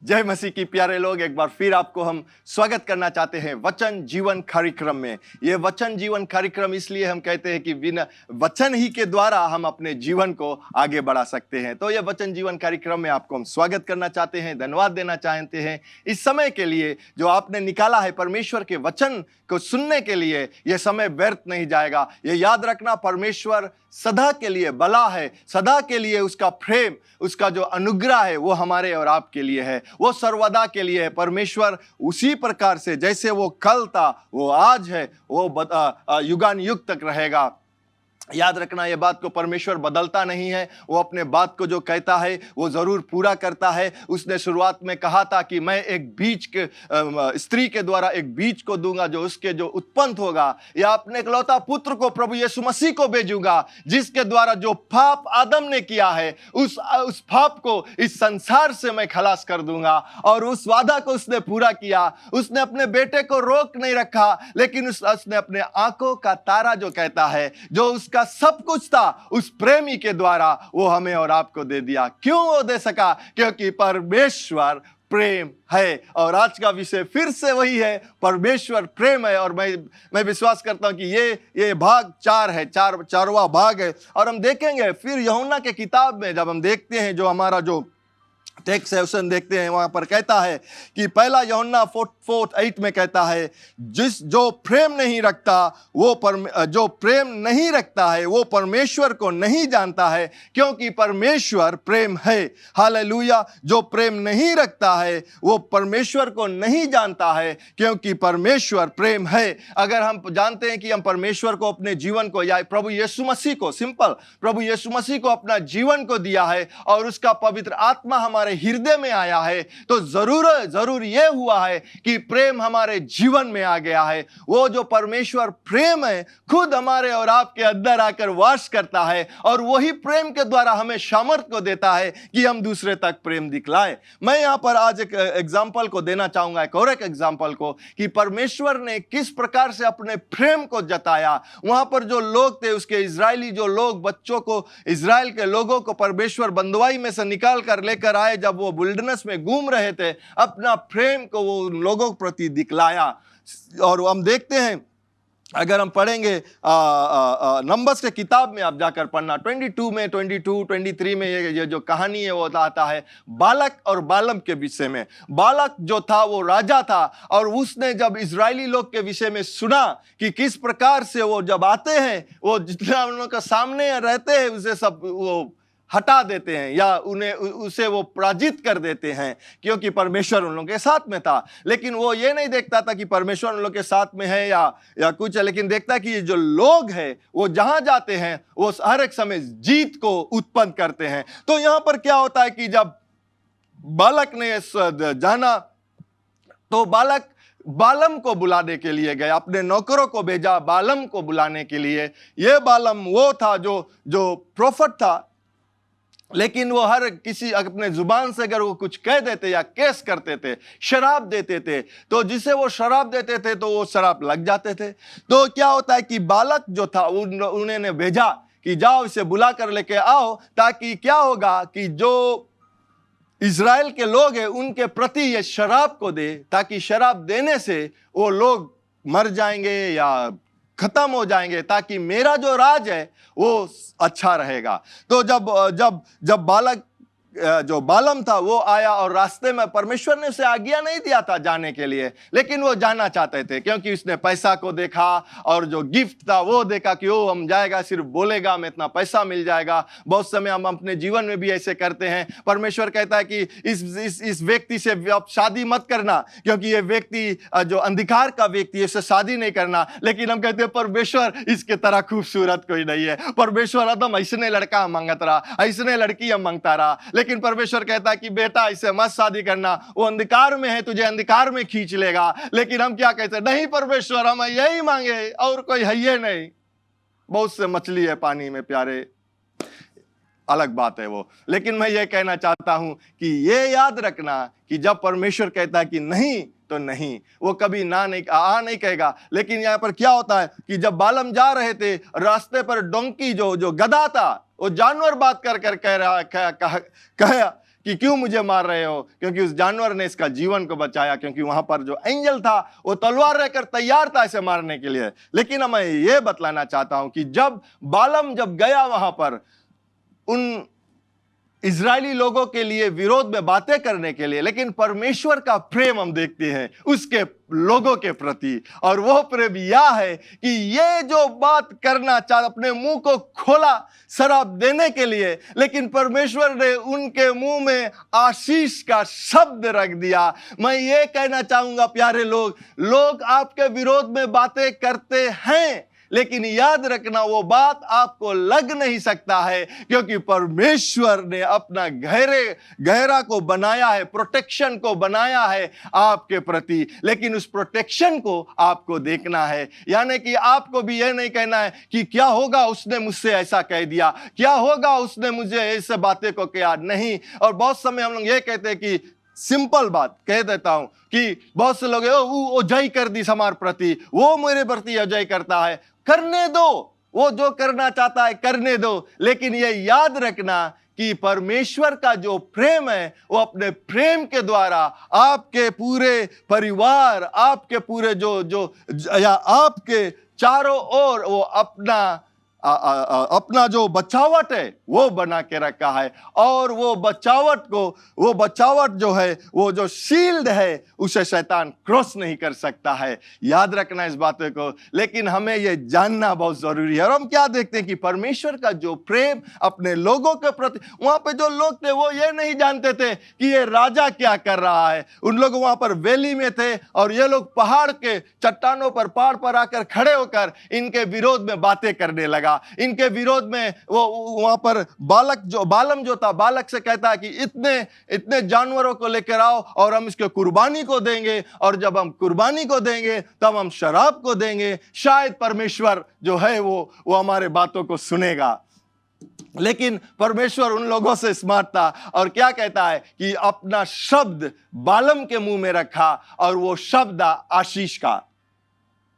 जय मसीह की प्यारे लोग, एक बार फिर आपको हम स्वागत करना चाहते हैं वचन जीवन कार्यक्रम में। ये वचन जीवन कार्यक्रम इसलिए हम कहते हैं कि बिना वचन ही के द्वारा हम अपने जीवन को आगे बढ़ा सकते हैं। तो ये वचन जीवन कार्यक्रम में आपको हम स्वागत करना चाहते हैं, धन्यवाद देना चाहते हैं इस समय के लिए जो आपने निकाला है परमेश्वर के वचन को सुनने के लिए। ये समय व्यर्थ नहीं जाएगा। ये याद रखना, परमेश्वर सदा के लिए भला है, सदा के लिए उसका प्रेम, उसका जो अनुग्रह है वो हमारे और आपके लिए है, वो सर्वदा के लिए है। परमेश्वर उसी प्रकार से जैसे वो कल था, वो आज है, वो युगान युग तक रहेगा। याद रखना ये बात को, परमेश्वर बदलता नहीं है। वो अपने बात को जो कहता है वो जरूर पूरा करता है। उसने शुरुआत में कहा था कि मैं एक बीज के स्त्री के द्वारा एक बीज को दूंगा जो उसके जो उत्पन्न होगा, या अपने इकलौता पुत्र को प्रभु यीशु मसीह को भेजूंगा, जिसके द्वारा जो पाप आदम ने किया है उस पाप को इस संसार से मैं खलास कर दूंगा। और उस वादा को उसने पूरा किया। उसने अपने बेटे को रोक नहीं रखा, लेकिन उसने अपने आंखों का तारा जो कहता है, जो उसका सब कुछ था, उस प्रेमी के द्वारा वो हमें और आपको दे दिया। क्यों वो दे सका? क्योंकि परमेश्वर प्रेम है। और आज का विषय फिर से वही है, परमेश्वर प्रेम है। और मैं विश्वास करता हूं कि ये भाग 4 है, चारवां भाग है। और हम देखेंगे फिर यूहन्ना के किताब में, जब हम देखते हैं जो हमारा जो टेक्स्ट है उसे देखते हैं, वहां पर कहता है कि पहला यूहन्ना 4:8 में कहता है, जो प्रेम नहीं रखता है वो परमेश्वर को नहीं जानता है, क्योंकि परमेश्वर प्रेम है। हालेलुया। जो प्रेम नहीं रखता है वो परमेश्वर को नहीं जानता है, क्योंकि परमेश्वर प्रेम है। अगर हम जानते हैं कि हम परमेश्वर को, अपने जीवन को, या प्रभु यीशु मसीह को, सिंपल प्रभु यीशु मसीह को अपना जीवन को दिया है और उसका पवित्र आत्मा हमारे हृदय में आया है, तो जरूर यह हुआ है कि प्रेम हमारे जीवन में आ गया है। वो जो परमेश्वर प्रेम है खुद हमारे और आपके अंदर आकर वास करता है, और वही प्रेम के द्वारा हमें सामर्थ्य को देता है कि हम दूसरे तक प्रेम दिखलाएं। मैं यहां पर आज एक एग्जांपल को देना चाहूंगा, एक और एक एग्जांपल को, कि परमेश्वर ने किस प्रकार से अपने प्रेम को जताया। वहां पर जो लोग थे, उसके इजरायली जो लोग, बच्चों को, इजराइल के लोगों को परमेश्वर बंदवाई में से निकाल कर लेकर आए। जब वो विल्डरनेस में घूम रहे थे, अपना प्रेम को वो उन लोगों के प्रति दिखलाया। और हम देखते हैं, अगर हम पढ़ेंगे नंबर्स के किताब में आप जाकर पढ़ना, 22, 23 में ये जो कहानी है वो आता है बालक और बालम के विषय में। बालक जो था वो राजा था, और उसने जब इजरायली लोग के विषय में सुना कि किस प्रकार से वो जब आते हैं, वो जितना उन लोगों के सामने रहते हैं उसे सब वो हटा देते हैं, या उसे वो पराजित कर देते हैं, क्योंकि परमेश्वर उन लोगों के साथ में था। लेकिन वो ये नहीं देखता था कि परमेश्वर उन लोगों के साथ में है या कुछ है, लेकिन देखता कि ये जो लोग हैं वो जहां जाते हैं वो हर एक समय जीत को उत्पन्न करते हैं। तो यहां पर क्या होता है कि जब बालक ने जाना, तो बालक बालम को बुलाने के लिए गया, अपने नौकरों को भेजा बालम को बुलाने के लिए। ये बालम वो था जो प्रोफेट था, लेकिन वो हर किसी अपने जुबान से अगर वो कुछ कह देते या केस करते थे, शराब देते थे, तो जिसे वो शराब देते थे तो वो शराब लग जाते थे। तो क्या होता है कि बालक जो था उन्होंने भेजा कि जाओ इसे बुला कर लेके आओ, ताकि क्या होगा कि जो इजराइल के लोग हैं उनके प्रति ये शराब को दे, ताकि शराब देने से वो लोग मर जाएंगे या खत्म हो जाएंगे, ताकि मेरा जो राज है वो अच्छा रहेगा। तो जब बालक जो बालम था वो आया, और रास्ते में परमेश्वर ने उसे आज्ञा नहीं दिया था जाने के लिए, लेकिन वो जाना चाहते थे, क्योंकि उसने पैसा को देखा और जो गिफ्ट था वो देखा कि ओ हम जाएगा, सिर्फ बोलेगा हमें इतना पैसा मिल जाएगा। बहुत समय हम अपने जीवन में भी ऐसे करते हैं। परमेश्वर कहता है कि इस व्यक्ति से आप शादी मत करना, क्योंकि ये व्यक्ति जो अंधकार का व्यक्ति है, इससे शादी नहीं करना। लेकिन हम कहते हैं परमेश्वर इसके तरह खूबसूरत कोई नहीं है। परमेश्वर एकदम ऐसने लड़का मांगत रहा, ऐसने लड़की हम मांगता रहा, लेकिन परमेश्वर कहता है कि बेटा इससे मत शादी करना, वो अंधकार में है, तुझे अंधकार में खींच लेगा। लेकिन हम क्या कहते हैं, नहीं परमेश्वर हम यही मांगे और कोई है ये नहीं। बहुत से मछली है पानी में प्यारे, अलग बात है वो। लेकिन मैं ये कहना चाहता हूं कि ये याद रखना कि जब परमेश्वर कहता है कि नहीं तो नहीं, वो कभी नहीं कहेगा। लेकिन यहाँ पर क्या होता है कि जब बालम जा रहे थे, रास्ते पर डोंकी जो गधा था, वो जानवर बात कर कह रहा कि क्यों मुझे मार रहे हो, क्योंकि उस जानवर ने इसका जीवन को बचाया, क्योंकि वहां पर जो एंजल था वो तलवार रहकर तैयार था इसे मारने के लिए। लेकिन मैं ये बतलाना चाहता हूं कि जब बालम जब गया वहां पर उन इजरायली लोगों के लिए विरोध में बातें करने के लिए, लेकिन परमेश्वर का प्रेम हम देखते हैं उसके लोगों के प्रति, और वो प्रेम यह है कि ये जो बात करना चाह अपने मुंह को खोला शराब देने के लिए, लेकिन परमेश्वर ने उनके मुंह में आशीष का शब्द रख दिया। मैं ये कहना चाहूंगा प्यारे लोग आपके विरोध में बातें करते हैं, लेकिन याद रखना वो बात आपको लग नहीं सकता है, क्योंकि परमेश्वर ने अपना गहरा को बनाया है, प्रोटेक्शन को बनाया है आपके प्रति। लेकिन उस प्रोटेक्शन को आपको देखना है, यानी कि आपको भी यह नहीं कहना है कि क्या होगा उसने मुझसे ऐसा कह दिया, क्या होगा उसने मुझे ऐसे बातें को किया। नहीं। और बहुत समय हम लोग ये कहते हैं कि सिंपल बात कह देता हूं कि बहुत से लोग वो जय कर दी हमारे प्रति, वो मेरे प्रति अजय करता है। करने दो, वो जो करना चाहता है करने दो, लेकिन ये याद रखना कि परमेश्वर का जो प्रेम है वो अपने प्रेम के द्वारा आपके पूरे परिवार, आपके पूरे या आपके चारों ओर वो अपना जो बचावट है वो बना के रखा है। और वो बचावट जो है, वो जो शील्ड है, उसे शैतान क्रॉस नहीं कर सकता है। याद रखना इस बात को, लेकिन हमें ये जानना बहुत जरूरी है। और हम क्या देखते हैं कि परमेश्वर का जो प्रेम अपने लोगों के प्रति, वहां पे जो लोग थे वो ये नहीं जानते थे कि ये राजा क्या कर रहा है। उन लोग वहां पर वैली में थे और ये लोग पहाड़ के चट्टानों पर, पहाड़ पर आकर खड़े होकर इनके विरोध में बातें करने लगा। इनके विरोध में वो वहां पर बालम जो था, बालक से कहता है कि इतने जानवरों को लेकर आओ और हम इसके कुर्बानी को देंगे, और जब हम कुर्बानी को देंगे तब हम शराब को देंगे, शायद परमेश्वर जो है वो हमारे बातों को सुनेगा। लेकिन परमेश्वर उन लोगों से स्मार्ट था और क्या कहता है कि अपना शब्द बालम के मुंह में रखा, और वो शब्द आशीष का।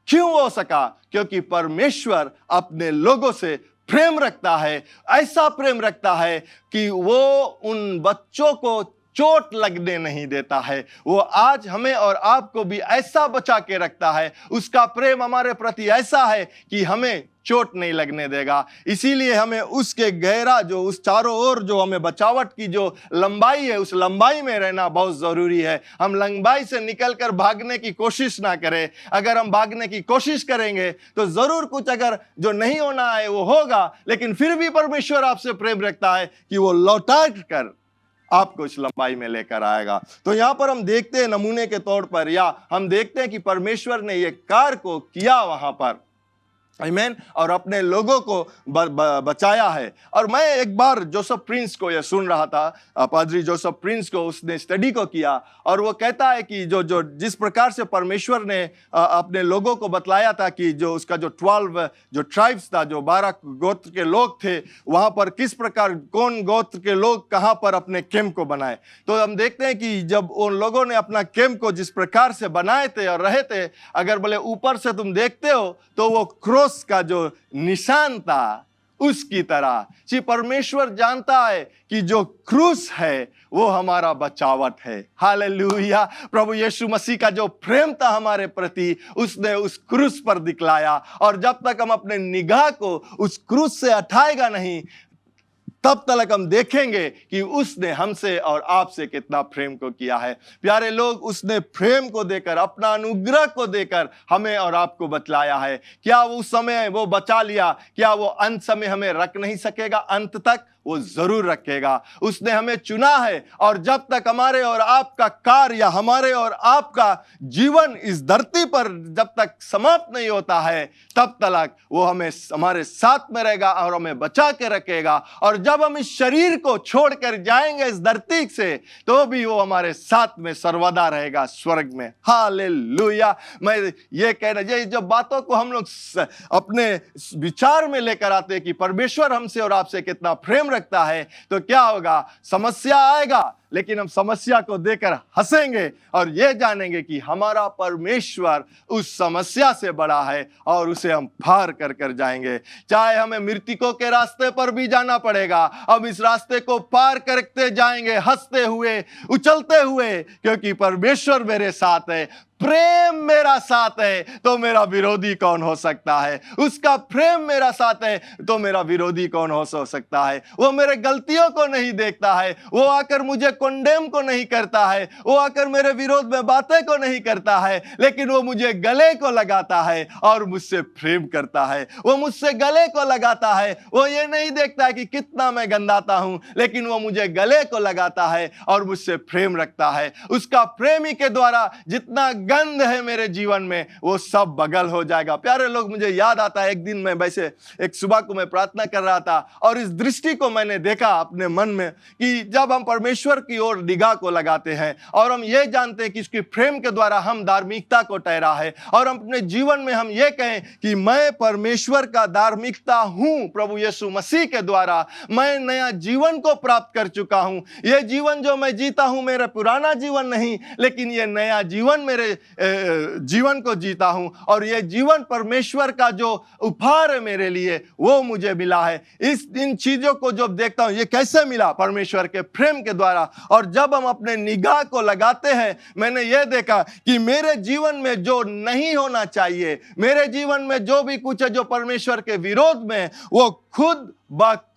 क्यों हो सका? क्योंकि परमेश्वर अपने लोगों से प्रेम रखता है, ऐसा प्रेम रखता है कि वो उन बच्चों को चोट लगने नहीं देता है। वो आज हमें और आपको भी ऐसा बचा के रखता है। उसका प्रेम हमारे प्रति ऐसा है कि हमें चोट नहीं लगने देगा। इसीलिए हमें उसके गहरा जो उस चारों ओर जो हमें बचावट की जो लंबाई है, उस लंबाई में रहना बहुत जरूरी है। हम लंबाई से निकलकर भागने की कोशिश ना करें। अगर हम भागने की कोशिश करेंगे तो जरूर कुछ अगर जो नहीं होना है वो होगा, लेकिन फिर भी परमेश्वर आपसे प्रेम रखता है कि वो लौटा कर आपको इस लंबाई में लेकर आएगा। तो यहां पर हम देखते हैं नमूने के तौर पर, या हम देखते हैं कि परमेश्वर ने ये कार्य को किया वहां पर, आमीन, और अपने लोगों को बचाया है। और मैं एक बार जोसेफ प्रिंस को यह सुन रहा था, पादरी जोसेफ प्रिंस को, उसने स्टडी को किया और वो कहता है कि जो जिस प्रकार से परमेश्वर ने अपने लोगों को बतलाया था कि जो उसका जो 12 जो ट्राइब्स था, जो 12 गोत्र के लोग थे, वहां पर किस प्रकार कौन गोत्र के लोग कहां पर अपने कैंप को बनाए। तो हम देखते हैं कि जब उन लोगों ने अपना कैंप को जिस प्रकार से बनाए थे और रहे थे, अगर बोले ऊपर से तुम देखते हो तो वो क्रोस का जो निशान था उसकी तरह। जी, परमेश्वर जानता है कि जो क्रूस है वो हमारा बचावट है। हालेलुया। प्रभु यीशु मसीह का जो प्रेम था हमारे प्रति, उसने उस क्रूस पर दिखलाया, और जब तक हम अपने निगाह को उस क्रूस से हटाएगा नहीं, तब तक हम देखेंगे कि उसने हमसे और आपसे कितना प्रेम को किया है। प्यारे लोग, उसने प्रेम को देकर, अपना अनुग्रह को देकर हमें और आपको बतलाया है। क्या उस समय वो बचा लिया? क्या वो अंत समय हमें रख नहीं सकेगा? अंत तक वो जरूर रखेगा। उसने हमें चुना है, और जब तक हमारे और आपका कार्य या हमारे और आपका जीवन इस धरती पर जब तक समाप्त नहीं होता है, तब तक वो हमें हमारे साथ में रहेगा और हमें बचा के रखेगा। और जब हम इस शरीर को छोड़कर जाएंगे इस धरती से, तो भी वो हमारे साथ में सर्वदा रहेगा स्वर्ग में। हालेलुया। मैं ये कहना, ये जो बातों को हम लोग अपने विचार में लेकर आते हैं कि परमेश्वर हमसे और आपसे कितना प्रेम रखता है, तो क्या होगा? समस्या आएगा, लेकिन हम समस्या को देखकर हंसेंगे और ये जानेंगे कि हमारा परमेश्वर उस समस्या से बड़ा है और उसे हम पार कर कर जाएंगे। चाहे हमें मृतकों के रास्ते पर भी जाना पड़ेगा, हम इस रास्ते को पार करते जाएंगे, हंसते हुए, उछलते हुए, क्योंकि परमेश्वर मेरे साथ है, प्रेम मेरा साथ है, तो मेरा विरोधी कौन हो सकता है। उसका प्रेम मेरा साथ है तो मेरा विरोधी कौन हो सकता है। वो मेरे गलतियों को नहीं देखता है, वो आकर मुझे कंडेम को नहीं करता है, वो आकर मेरे विरोध में बातें को नहीं करता है, लेकिन वो मुझे गले को लगाता है और मुझसे प्रेम करता है। वो मुझसे गले को लगाता है, वो ये नहीं देखता है कि कितना मैं गंदाता हूं, लेकिन वो मुझे गले को लगाता है और मुझसे प्रेम रखता है। उसका प्रेमी के द्वारा जितना गंध है मेरे जीवन में वो सब बगल हो जाएगा। प्यारे लोग, मुझे याद आता है एक दिन मैं वैसे एक सुबह को मैं प्रार्थना कर रहा था और इस दृष्टि को मैंने देखा अपने मन में कि जब हम परमेश्वर की ओर निगाह को लगाते हैं और हम ये जानते हैं कि इसके प्रेम के द्वारा हम धार्मिकता को ठहरा है और हम अपने जीवन में हम ये कहें कि मैं परमेश्वर का धार्मिकता हूं, प्रभु यीशु मसीह के द्वारा मैं नया जीवन को प्राप्त कर चुका हूं। यह जीवन जो मैं जीता हूं मेरा पुराना जीवन नहीं, लेकिन यह नया जीवन मेरे जीवन को जीता हूं और यह जीवन परमेश्वर का जो उपहार है मेरे लिए वो मुझे मिला है। इन चीजों को जब देखता हूं, ये कैसे मिला? परमेश्वर के प्रेम के द्वारा। और जब हम अपने निगाह को लगाते हैं, मैंने यह देखा कि मेरे जीवन में जो नहीं होना चाहिए, मेरे जीवन में जो भी कुछ है जो परमेश्वर के विरोध में, वो खुद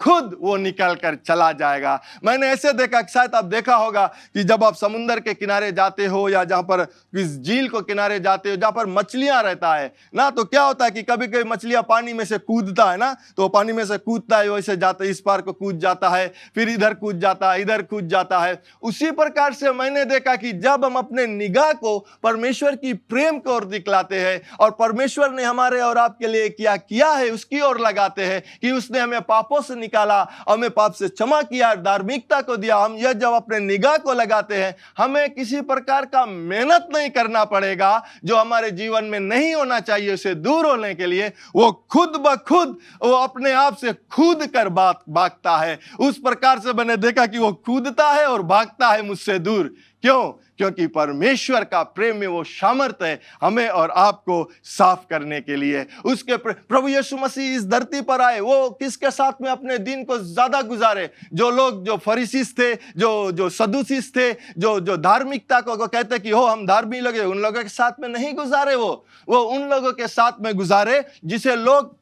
खुद वो निकल कर चला जाएगा। मैंने ऐसे देखा, शायद आप देखा होगा कि जब आप समुद्र के किनारे जाते हो या जहां पर किस झील को किनारे जाते हो जहां पर मछलियां रहता है ना, तो क्या होता है कि कभी कभी मछलियां पानी में से कूदता है ना, तो पानी में से कूदता है, वैसे जाता है, इस पार को कूद जाता है, फिर इधर कूद जाता है, इधर कूद जाता है। उसी प्रकार से मैंने देखा कि जब हम अपने निगाह को परमेश्वर की प्रेम की ओर दिखलाते हैं और परमेश्वर ने हमारे और आपके लिए क्या किया है उसकी ओर लगाते हैं कि उसने हमें पापों से निकाला, हमें पाप से क्षमा किया, धार्मिकता को दिया, हम यह जब अपने निगाह को लगाते हैं, हमें किसी प्रकार का मेहनत नहीं करना पड़ेगा जो हमारे जीवन में नहीं होना चाहिए उसे दूर होने के लिए। वो खुद ब खुद वो अपने आप से कूद कर भागता है। उस प्रकार से मैंने देखा कि वो कूदता है और भागता है मुझसे दूर। क्यों? क्योंकि परमेश्वर का प्रेम में वो सामर्थ्य है हमें और आपको साफ करने के लिए। उसके प्रभु यीशु मसीह इस धरती पर आए, वो किसके साथ में अपने दिन को ज्यादा गुजारे? जो लोग जो फरीसीस थे, जो सदूसीस थे, जो धार्मिकता को कहते कि हो हम धार्मिक लोग, उन लोगों के साथ में नहीं गुजारे। वो उन लोगों के साथ में गुजारे जिसे लोग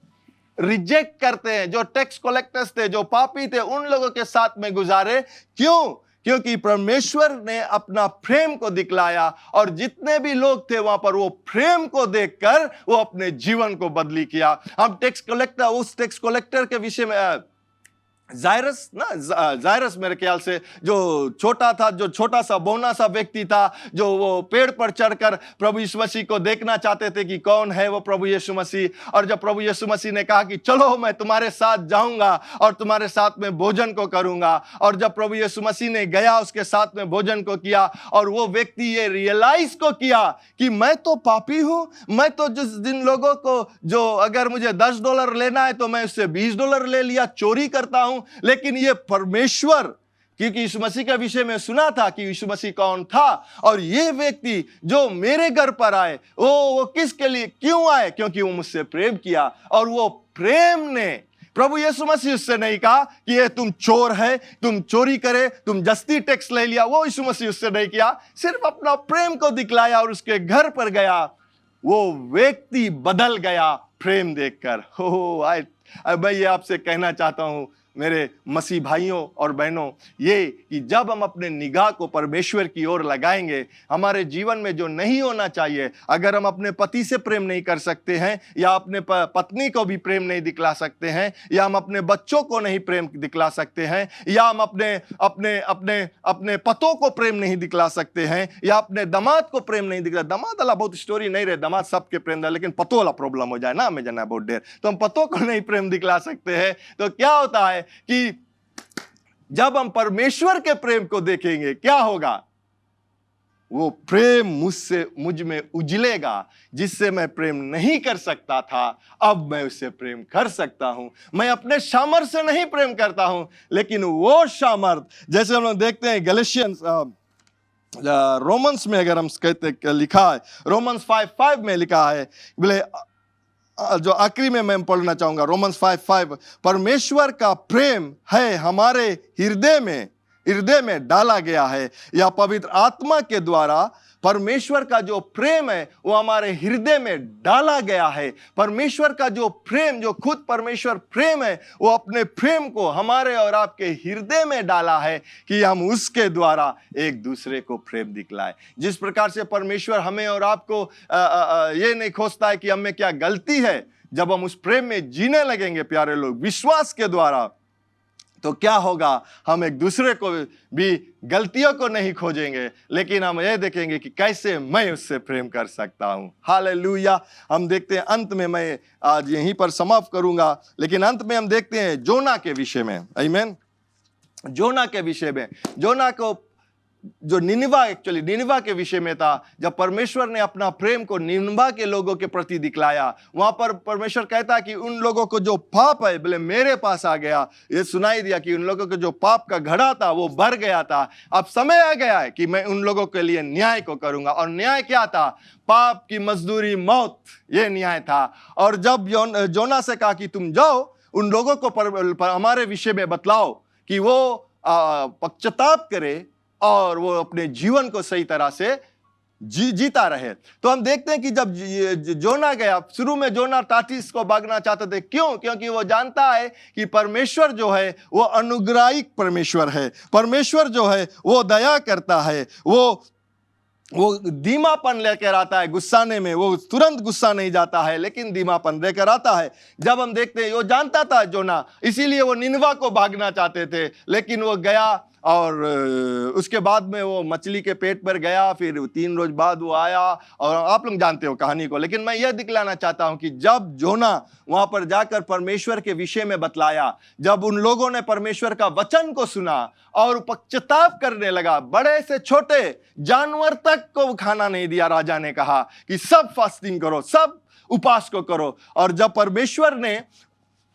रिजेक्ट करते हैं, जो टैक्स कलेक्टर्स थे, जो पापी थे, उन लोगों के साथ में गुजारे। क्यों? क्योंकि परमेश्वर ने अपना प्रेम को दिखलाया और जितने भी लोग थे वहां पर वो प्रेम को देखकर वो अपने जीवन को बदली किया। हम उस टैक्स कलेक्टर के विषय में जायरस मेरे ख्याल से जो छोटा था, जो छोटा सा बौना सा व्यक्ति था, जो वो पेड़ पर चढ़कर प्रभु यीशु मसीह को देखना चाहते थे कि कौन है वो प्रभु यीशु मसीह। और जब प्रभु यीशु मसीह ने कहा कि चलो मैं तुम्हारे साथ जाऊंगा और तुम्हारे साथ में भोजन को करूंगा, और जब प्रभु यीशु मसीह ने गया उसके साथ में भोजन को किया और वो व्यक्ति ये रियलाइज को किया कि मैं तो पापी हूं, मैं तो जिन लोगों को जो अगर मुझे $10 लेना है तो मैं उससे $20 ले लिया, चोरी करता हूं। लेकिन ये परमेश्वर, क्योंकि यीशु मसीह के विषय में सुना था कि यीशु मसीह कौन था, और ये व्यक्ति जो मेरे घर पर आए वो किसके लिए क्यों आए? क्योंकि वो मुझसे प्रेम किया। और वो प्रेम ने, प्रभु यीशु मसीह उससे नहीं कहा कि ये तुम चोर है, तुम चोरी करे, तुम जस्ती टैक्स ले लिया, वो यीशु मसीह उससे नहीं किया, सिर्फ अपना प्रेम को दिखलाया और उसके घर पर गया। वो व्यक्ति बदल गया प्रेम देखकर। मैं ये आपसे कहना चाहता हूं मेरे मसीह भाइयों और बहनों, ये कि जब हम अपने निगाह को परमेश्वर की ओर लगाएंगे, हमारे जीवन में जो नहीं होना चाहिए, अगर हम अपने पति से प्रेम नहीं कर सकते हैं, या अपने पत्नी को भी प्रेम नहीं दिखला सकते हैं, या हम अपने बच्चों को नहीं प्रेम दिखला सकते हैं, या हम अपने अपने अपने अपने पतों को प्रेम नहीं दिखला सकते हैं, या अपने दामाद को प्रेम नहीं दिखला। दामाद वाला बहुत स्टोरी नहीं रहे, दामाद सबके प्रेम था, लेकिन पतों वाला प्रॉब्लम हो जाए ना, हमें जाना बहुत देर, तो हम पतों को नहीं प्रेम दिखला सकते हैं। तो क्या होता है कि जब हम परमेश्वर के प्रेम को देखेंगे क्या होगा? वो प्रेम मुझ में उजलेगा, जिससे मैं प्रेम नहीं कर सकता था अब मैं उससे प्रेम कर सकता हूं। मैं अपने सामर्थ्य से नहीं प्रेम करता हूं, लेकिन वो सामर्थ्य, जैसे हम लोग देखते हैं गैलेशियंस रोमन्स में, अगर हम कहते लिखा है, रोमन्स 5:5 में लिखा है, बोले जो आखिरी में मैं पढ़ना चाहूंगा, रोमन्स 5:5, परमेश्वर का प्रेम है हमारे हृदय में डाला गया है, या पवित्र आत्मा के द्वारा परमेश्वर का जो प्रेम है वो हमारे हृदय में डाला गया है। परमेश्वर का जो प्रेम, जो खुद परमेश्वर प्रेम है, वो अपने प्रेम को हमारे और आपके हृदय में डाला है कि हम उसके द्वारा एक दूसरे को प्रेम दिखलाए। जिस प्रकार से परमेश्वर हमें और आपको ये नहीं खोजता है कि हमें क्या गलती है, जब हम उस प्रेम में जीने लगेंगे प्यारे लोग विश्वास के द्वारा, तो क्या होगा, हम एक दूसरे को भी गलतियों को नहीं खोजेंगे, लेकिन हम ये देखेंगे कि कैसे मैं उससे प्रेम कर सकता हूं। हालेलुया। हम देखते हैं अंत में, मैं आज यहीं पर समाप्त करूंगा, लेकिन अंत में हम देखते हैं जोना के विषय में। आमीन। जोना के विषय में, जोना को जो निनिवा के विषय में था, जब परमेश्वर ने अपना प्रेम को निनिवा के लोगों के प्रति दिखलाया, वहां पर परमेश्वर कहता कि उन लोगों को जो पाप है बोले मेरे पास आ गया। ये सुनाई दिया कि उन लोगों को जो पाप का घड़ा था वो भर गया था। अब समय आ गया है कि मैं उन लोगों के लिए न्याय को करूंगा। और न्याय क्या था? पाप की मजदूरी मौत, ये न्याय था। और जब जोना से कहा कि तुम जाओ उन लोगों को हमारे विषय में बतलाओ कि वो पश्चाताप करे और वो अपने जीवन को सही तरह से जीता रहे। तो हम देखते हैं कि जब जोना गया, शुरू में जोना टार्सिस को भागना चाहते थे। क्यों? क्योंकि वो जानता है कि परमेश्वर जो है वो अनुग्राही परमेश्वर है। परमेश्वर जो है वो दया करता है, वो धीमापन लेकर आता है। गुस्साने में वो तुरंत गुस्सा नहीं जाता है, लेकिन धीमापन लेकर आता है। जब हम देखते हैं, वो जानता था जोना, इसीलिए वो निनवा को भागना चाहते थे, लेकिन वो गया और उसके बाद में वो मछली के पेट पर गया, फिर 3 रोज बाद वो आया, और आप लोग जानते हो कहानी को। लेकिन मैं यह दिखलाना चाहता हूं कि जब जोना वहां पर जाकर परमेश्वर के विषय में बतलाया, जब उन लोगों ने परमेश्वर का वचन को सुना और पश्चाताप करने लगा, बड़े से छोटे जानवर तक को खाना नहीं दिया। राजा ने कहा कि सब फास्टिंग करो, सब उपवास को करो। और जब परमेश्वर ने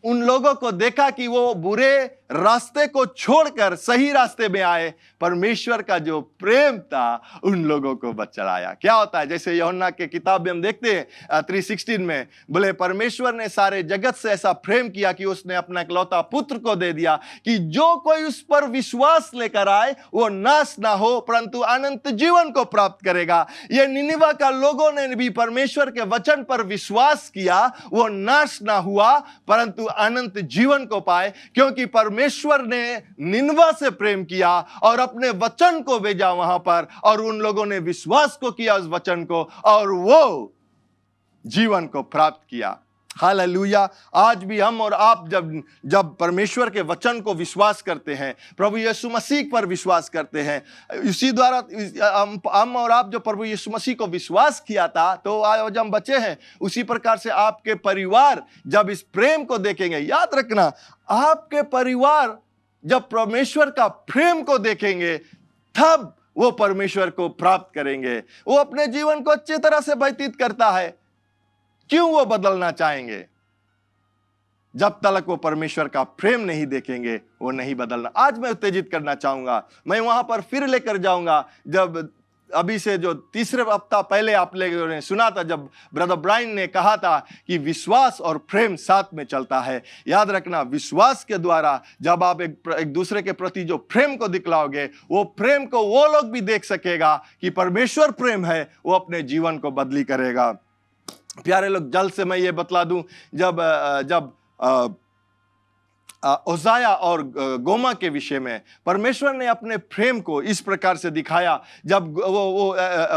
उन लोगों को देखा कि वो बुरे रास्ते को छोड़कर सही रास्ते में आए, परमेश्वर का जो प्रेम था उन लोगों को बचाया। क्या होता है, जैसे यूहन्ना के किताब में हम देखते हैं 3:16 में, बोले परमेश्वर ने सारे जगत से ऐसा प्रेम किया कि उसने अपना इकलौता पुत्र को दे दिया कि जो कोई उस पर विश्वास लेकर आए वो नाश ना हो परंतु अनंत जीवन को प्राप्त करेगा। ये निनिवा का लोगों ने भी परमेश्वर के वचन पर विश्वास किया, वो नाश ना हुआ परंतु अनंत जीवन को पाए, क्योंकि परमेश्वर ने निनवा से प्रेम किया और अपने वचन को भेजा वहां पर, और उन लोगों ने विश्वास को किया उस वचन को, और वो जीवन को प्राप्त किया। हालेलुया। आज भी हम और आप जब परमेश्वर के वचन को विश्वास करते हैं, प्रभु यीशु मसीह पर विश्वास करते हैं, इसी द्वारा हम और आप जो प्रभु यीशु मसीह को विश्वास किया था तो आज हम बचे हैं। उसी प्रकार से आपके परिवार जब इस प्रेम को देखेंगे, याद रखना, आपके परिवार जब परमेश्वर का प्रेम को देखेंगे तब वो परमेश्वर को प्राप्त करेंगे। वो अपने जीवन को अच्छी तरह से व्यतीत करता है। क्यों वो बदलना चाहेंगे? जब तक वो परमेश्वर का प्रेम नहीं देखेंगे वो नहीं बदलना। आज मैं उत्तेजित करना चाहूंगा, मैं वहां पर फिर लेकर जाऊंगा, जब अभी से जो 3 हफ्ता पहले आप लोगों ने सुना था, जब ब्रदर ब्रायन ने कहा था कि विश्वास और प्रेम साथ में चलता है। याद रखना, विश्वास के द्वारा जब आप एक दूसरे के प्रति जो प्रेम को दिखलाओगे, वो प्रेम को वो लोग भी देख सकेगा कि परमेश्वर प्रेम है, वो अपने जीवन को बदली करेगा। प्यारे लोग, जल्द से मैं ये बतला दूं, जब ओसाया और गोमा के विषय में परमेश्वर ने अपने प्रेम को इस प्रकार से दिखाया। जब वो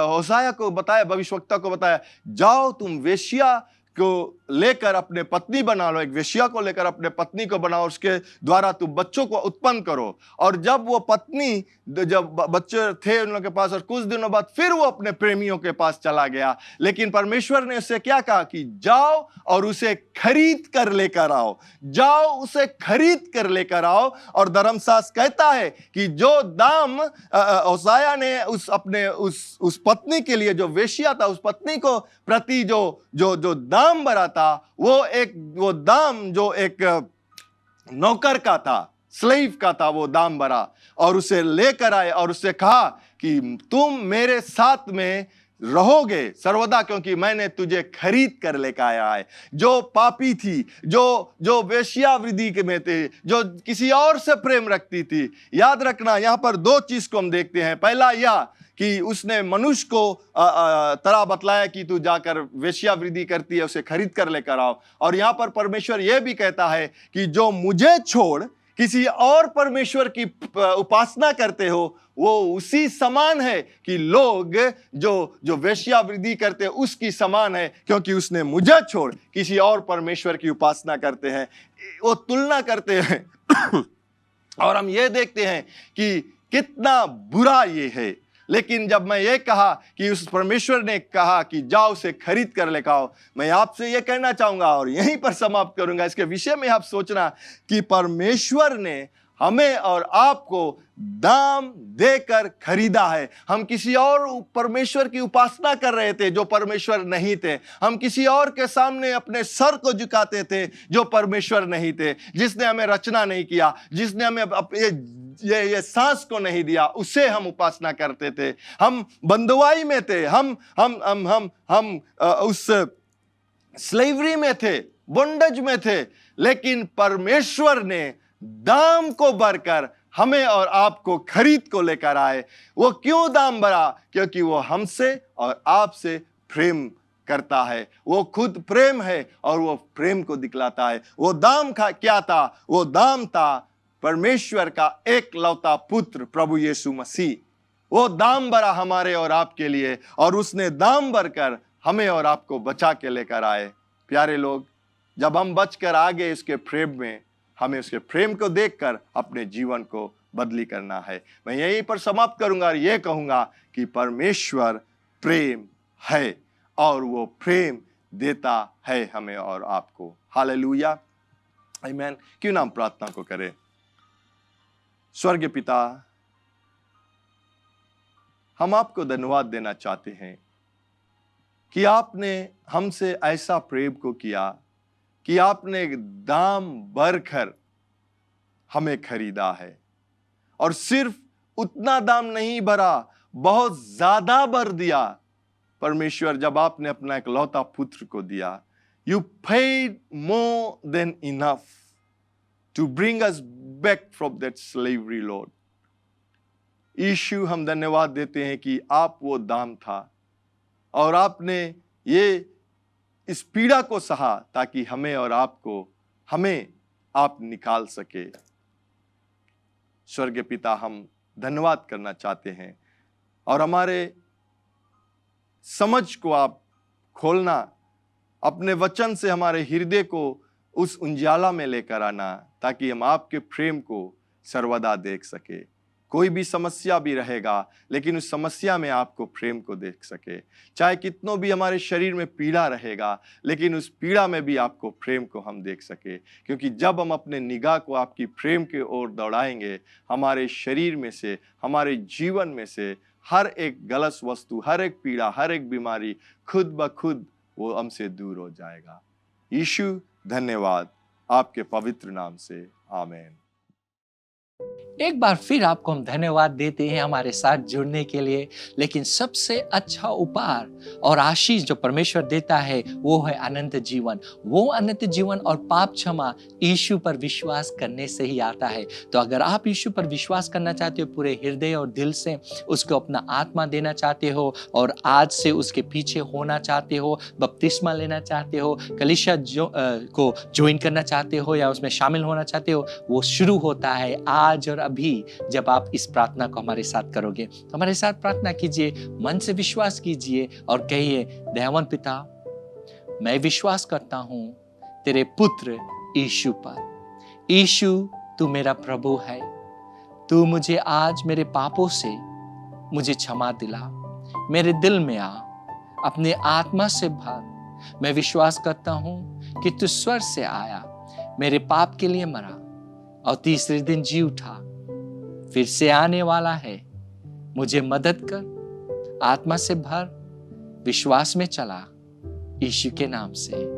ओसाया को बताया, भविष्यवक्ता को बताया, जाओ तुम वेश्या को लेकर अपने पत्नी बना लो, एक वेश्या को लेकर अपने पत्नी को बनाओ, उसके द्वारा तुम बच्चों को उत्पन्न करो। और जब वो पत्नी, जब बच्चे थे उन लोगों के पास, और कुछ दिनों बाद फिर वो अपने प्रेमियों के पास चला गया, लेकिन परमेश्वर ने उससे क्या कहा कि जाओ और उसे खरीद कर लेकर आओ, जाओ उसे खरीद कर लेकर आओ। और धर्मशास्त्र कहता है कि जो दाम ओसाया ने उस पत्नी के लिए, जो वेश्या था, उस पत्नी को प्रति जो दाम भरा था, वो दाम जो एक नौकर का था, स्लेव का था, वो दाम भरा और उसे लेकर आए और उससे कहा कि तुम मेरे साथ में रहोगे सर्वदा, क्योंकि मैंने तुझे खरीद कर लेकर आया है। जो पापी थी, जो वेश्यावृत्ति में थे, जो किसी और से प्रेम रखती थी। याद रखना, यहां पर दो चीज को हम देखते हैं। पहला यह कि उसने मनुष्य को तरह बतलाया कि तू जाकर वेश्यावृत्ति करती है, उसे खरीद कर लेकर आओ। और यहां पर परमेश्वर यह भी कहता है कि जो मुझे छोड़ किसी और परमेश्वर की उपासना करते हो, वो उसी समान है कि लोग जो वेश्यावृत्ति करते हैं उसकी समान है, क्योंकि उसने मुझे छोड़ किसी और परमेश्वर की उपासना करते हैं। वो तुलना करते हैं और हम ये देखते हैं कि कितना बुरा ये है। लेकिन जब मैं ये कहा कि उस परमेश्वर ने कहा कि जाओ उसे खरीद कर लेकर आओ, मैं आपसे ये कहना चाहूंगा और यहीं पर समाप्त करूंगा। इसके विषय में आप सोचना कि परमेश्वर ने हमें और आपको दाम देकर खरीदा है। हम किसी और परमेश्वर की उपासना कर रहे थे जो परमेश्वर नहीं थे। हम किसी और के सामने अपने सर को झुकाते थे जो परमेश्वर नहीं थे। जिसने हमें रचना नहीं किया, जिसने हमें ये सांस को नहीं दिया, उसे हम उपासना करते थे। हम बंधुआई में थे, हम उस स्लेवरी में थे, बॉन्डेज में थे। लेकिन परमेश्वर ने दाम को भरकर हमें और आपको खरीद को लेकर आए। वो क्यों दाम भरा? क्योंकि वो हमसे और आपसे प्रेम करता है। वो खुद प्रेम है और वो प्रेम को दिखलाता है। वो दाम क्या था? वो दाम था परमेश्वर का एकलौता पुत्र प्रभु यीशु मसीह। वो दाम भरा हमारे और आपके लिए, और उसने दाम भरकर हमें और आपको बचा के लेकर आए। प्यारे लोग, जब हम बचकर आ गए उसके प्रेम में, हमें उसके प्रेम को देखकर अपने जीवन को बदली करना है। मैं यहीं पर समाप्त करूंगा और यह कहूंगा कि परमेश्वर प्रेम है और वो प्रेम देता है हमें और आपको। हालेलुया, आमीन। क्यों ना हम प्रार्थना को करें। स्वर्गीय पिता, हम आपको धन्यवाद देना चाहते हैं कि आपने हमसे ऐसा प्रेम को किया कि आपने दाम भरकर हमें खरीदा है। और सिर्फ उतना दाम नहीं भरा, बहुत ज्यादा भर दिया। परमेश्वर, जब आपने अपना इकलौता पुत्र को दिया, you paid more than enough to bring us back from that slavery lord. Yeshu, हम धन्यवाद देते हैं कि आप वो दाम था और आपने ये इस पीड़ा को सहा ताकि हमें और आपको, हमें आप निकाल सके। स्वर्गीय पिता, हम धन्यवाद करना चाहते हैं और हमारे समझ को आप खोलना, अपने वचन से हमारे हृदय को उस उंजाला में लेकर आना ताकि हम आपके प्रेम को सर्वदा देख सके। कोई भी समस्या भी रहेगा, लेकिन उस समस्या में आपको प्रेम को देख सके। चाहे कितनों भी हमारे शरीर में पीड़ा रहेगा, लेकिन उस पीड़ा में भी आपको प्रेम को हम देख सके। क्योंकि जब हम अपने निगाह को आपकी प्रेम के ओर दौड़ाएंगे, हमारे शरीर में से, हमारे जीवन में से हर एक गलत वस्तु, हर एक पीड़ा, हर एक बीमारी खुद ब खुद वो हमसे दूर हो जाएगा। यीशु, धन्यवाद आपके पवित्र नाम से, आमीन। एक बार फिर आपको हम धन्यवाद देते हैं हमारे साथ जुड़ने के लिए। लेकिन सबसे अच्छा उपहार और आशीष जो परमेश्वर देता है वो है अनंत जीवन। वो अनंत जीवन और पाप क्षमा यीशु पर विश्वास करने से ही आता है। तो अगर आप यीशु पर विश्वास करना चाहते हो, पूरे हृदय और दिल से उसको अपना आत्मा देना चाहते हो और आज से उसके पीछे होना चाहते हो, बपतिस्मा लेना चाहते हो, कलीसिया को ज्वाइन करना चाहते हो या उसमें शामिल होना चाहते हो, वो शुरू होता है आज और अभी जब आप इस प्रार्थना को हमारे साथ करोगे। तो हमारे साथ प्रार्थना कीजिए, मन से विश्वास कीजिए और कहिए, दयावान पिता, मैं विश्वास करता हूँ तेरे पुत्र यीशु पर। यीशु, तू मेरा प्रभु है। तू मुझे आज मेरे पापों से मुझे क्षमा दिला, मेरे दिल में आ, अपने आत्मा से भर। मैं विश्वास करता हूँ कि तू स्वर्ग से आया, मेरे पाप के लिए मरा और तीसरे दिन जी उठा, फिर से आने वाला है। मुझे मदद कर, आत्मा से भर, विश्वास में चला, यीशु के नाम से,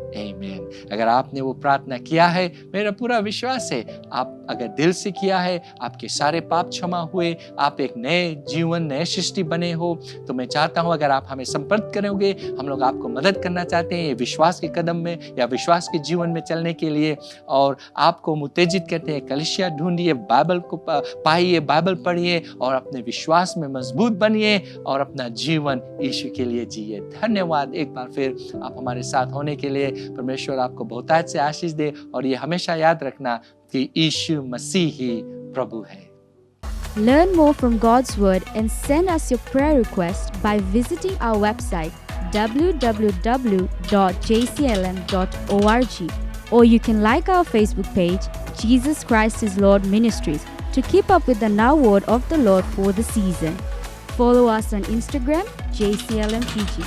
आमीन। अगर आपने वो प्रार्थना किया है, मेरा पूरा विश्वास है आप अगर दिल से किया है, आपके सारे पाप क्षमा हुए, आप एक नए जीवन, नए सृष्टि बने हो। तो मैं चाहता हूं अगर आप हमें संपर्क करोगे, हम लोग आपको मदद करना चाहते हैं ये विश्वास के कदम में या विश्वास के जीवन में चलने के लिए। और आपको हम उत्तेजित करते हैं, कलीसिया ढूंढिए, बाइबल को पाइए, बाइबल पढ़िए और अपने विश्वास में मजबूत बनिए और अपना जीवन यीशु के लिए जिए। धन्यवाद एक बार फिर आप हमारे साथ होने के लिए। परमेश्वर आपको बहुतायत से आशीष दे और ये हमेशा याद रखना कि यीशु मसीह ही प्रभु है। Learn more from God's Word and send us your prayer request by visiting our website www.jclm.org, or you can like our Facebook page, Jesus Christ is Lord Ministries, to keep up with the now word of the Lord for the season. Follow us on Instagram, JCLMPG.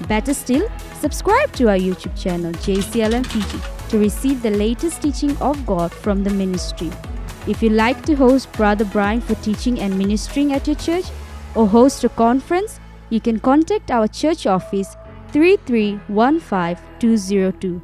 Better still, subscribe to our YouTube channel, JCLMPG, to receive the latest teaching of God from the ministry. If you'd like to host Brother Brian for teaching and ministering at your church or host a conference, you can contact our church office 3315202.